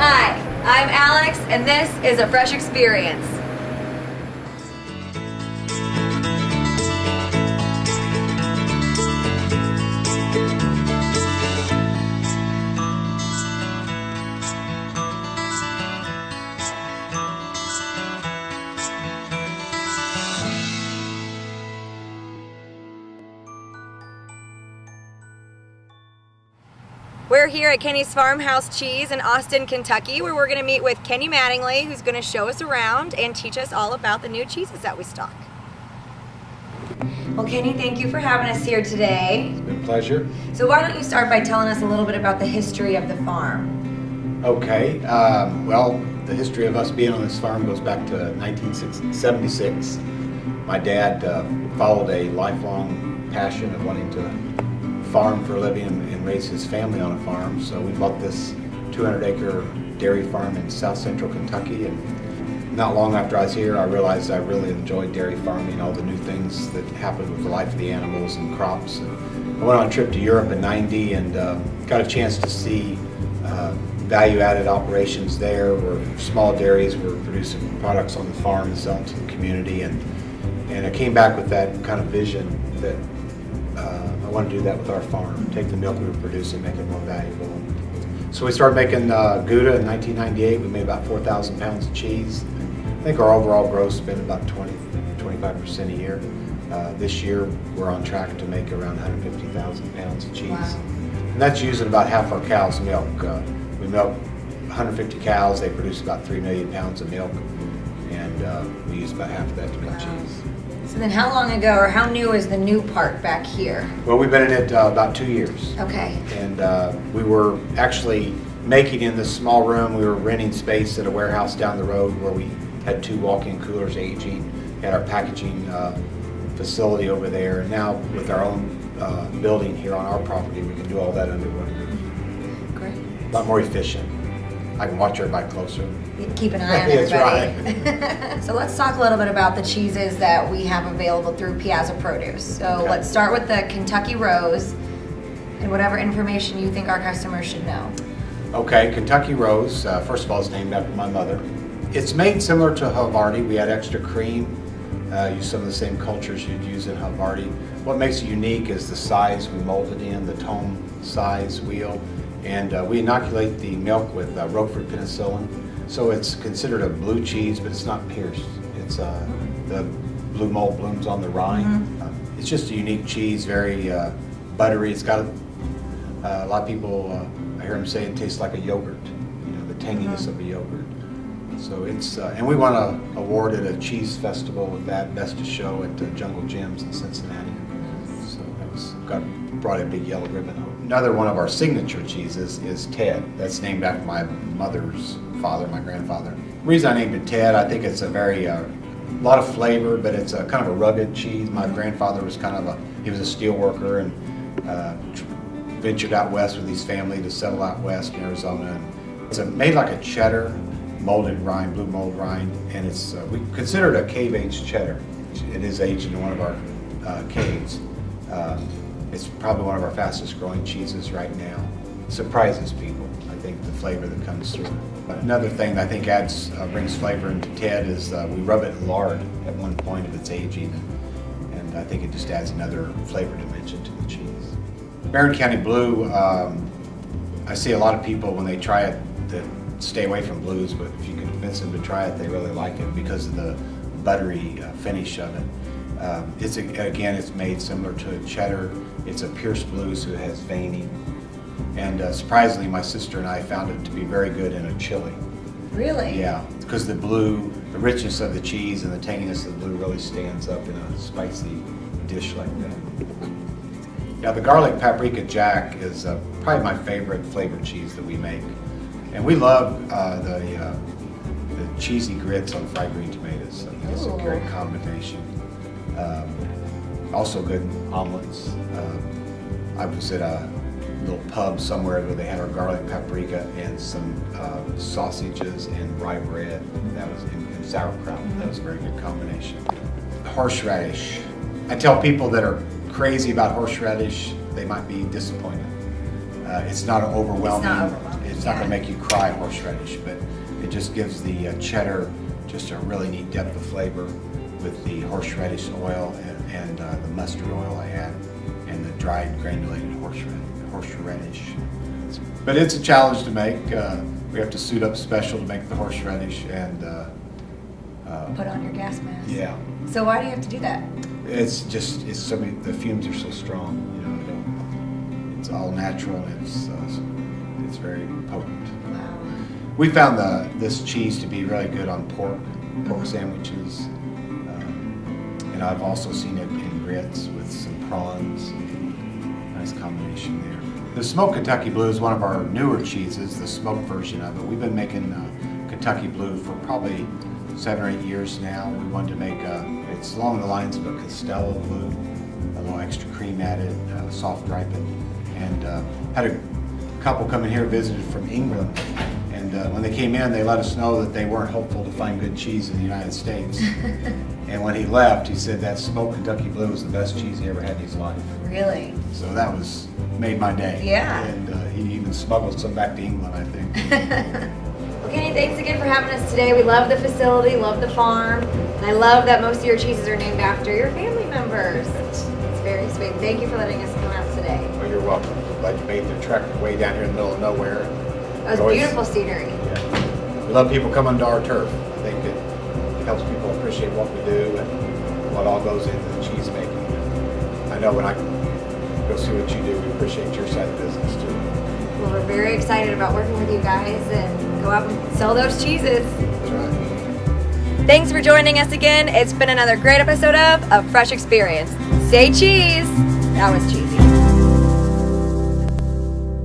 Hi, I'm Alex, and this is A Fresh Experience. We're here at Kenny's Farmhouse Cheese in Austin, Kentucky, where we're going to meet with Kenny Mattingly, who's going to show us around and teach us all about the new cheeses that we stock. Well, Kenny, thank you for having us here today. It's been a pleasure. So why don't you start by telling us a little bit about the history of the farm? Okay, well, the history of us being on this farm goes back to 1976. My dad followed a lifelong passion of wanting to farm for a living and raise his family on a farm. So we bought this 200-acre dairy farm in south central Kentucky, and not long after I was here I realized I really enjoyed dairy farming, all the new things that happened with the life of the animals and crops. And I went on a trip to Europe in '90 and got a chance to see value-added operations there where small dairies were producing products on the farm and selling to the community, and I came back with that kind of vision that I want to do that with our farm, take the milk we were producing, make it more valuable. So we started making Gouda in 1998. We made about 4,000 pounds of cheese. I think our overall growth's been about 20-25% a year. This year we're on track to make around 150,000 pounds of cheese. Wow. And that's using about half our cows' milk. We milk 150 cows, they produce about 3 million pounds of milk, and we use about half of that to make cheese. So then how long ago, or how new is the new part back here? Well, we've been in it about 2 years. Okay. And we were actually making in this small room. We were renting space at a warehouse down the road where we had 2 walk-in coolers aging, had our packaging facility over there, and now with our own building here on our property, we can do all that under one roof. Great. A lot more efficient. I can watch everybody closer. Keep an eye on That's everybody. So let's talk a little bit about the cheeses that we have available through Piazza Produce. So Okay. Let's start with the Kentucky Rose and whatever information you think our customers should know. Okay, Kentucky Rose, first of all, is named after my mother. It's made similar to Havarti. We had extra cream, used some of the same cultures you'd use in Havarti. What makes it unique is the size we molded in, the tome size wheel, and we inoculate the milk with Roquefort penicillin. So it's considered a blue cheese, but it's not pierced. It's the blue mold blooms on the rind. Mm-hmm. It's just a unique cheese, very buttery. It's got a lot of people, I hear them say it tastes like a yogurt, you know, the tanginess of a yogurt. So it's, and we won an award at a cheese festival with that, Best of Show at Jungle Gyms in Cincinnati. So that was, brought a big yellow ribbon home. Another one of our signature cheeses is Ted. That's named after my mother's father, my grandfather. The reason I named it Ted, I think it's a very, lot of flavor, but it's a kind of a rugged cheese. My grandfather was kind of he was a steel worker and ventured out west with his family to settle out west in Arizona. And it's made like a cheddar, molded rind, blue mold rind, and it's, we consider it a cave-aged cheddar. It is aged in one of our caves. It's probably one of our fastest growing cheeses right now. Surprises people, I think, the flavor that comes through. Another thing that I think brings flavor into Ted is we rub it in lard at one point of its aging, and I think it just adds another flavor dimension to the cheese. Barron County Blue, I see a lot of people when they try it that stay away from blues, but if you can convince them to try it, they really like it because of the buttery finish of it. It's made similar to a cheddar. It's a pierced blue, so it has veining. And surprisingly, my sister and I found it to be very good in a chili. Really? Yeah, because the richness of the cheese and the tanginess of the blue really stands up in a spicy dish like that. Now, the garlic paprika jack is probably my favorite flavored cheese that we make. And we love the cheesy grits on fried green tomatoes. I think it's a great combination. Also good omelets. I was at a little pub somewhere where they had our garlic paprika and some sausages and rye bread. That was in sauerkraut. That was a very good combination. Horseradish. I tell people that are crazy about horseradish, they might be disappointed. It's not overwhelming. It's not going to make you cry horseradish, but it just gives the cheddar just a really neat depth of flavor with the horseradish oil and the mustard oil I add, and the dried granulated horseradish. But it's a challenge to make. We have to suit up special to make the horseradish and Put on your gas mask. yeah. So why do you have to do that? It's so many, the fumes are so strong, you know, it's all natural and it's very potent. Wow. We found this cheese to be really good on pork sandwiches, and I've also seen it in grits with some prawns. Nice combination there. The smoked Kentucky Blue is one of our newer cheeses, the smoked version of it. We've been making Kentucky Blue for probably 7 or 8 years now. We wanted to make it's along the lines of a Costello Blue, a little extra cream added, soft ripened, and had a couple come in here, visited from England, and when they came in, they let us know that they weren't hopeful to find good cheese in the United States. And when he left, he said that smoked Kentucky Blue was the best cheese he ever had in his life. Really? So that made my day. Yeah. And he even smuggled some back to England, I think. Well, Kenny, thanks again for having us today. We love the facility, love the farm, and I love that most of your cheeses are named after your family members. It's very sweet. Thank you for letting us come out today. Well, you're welcome. Glad you made the trek way down here in the middle of nowhere. That was beautiful scenery. Yeah. We love people coming to our turf. I think it helps people appreciate what we do and what all goes into the cheese making. I know when I go see what you do, we appreciate your side of the business too. Well, we're very excited about working with you guys and go out and sell those cheeses. That's right. Thanks for joining us again. It's been another great episode of A Fresh Experience. Say cheese. That was cheesy.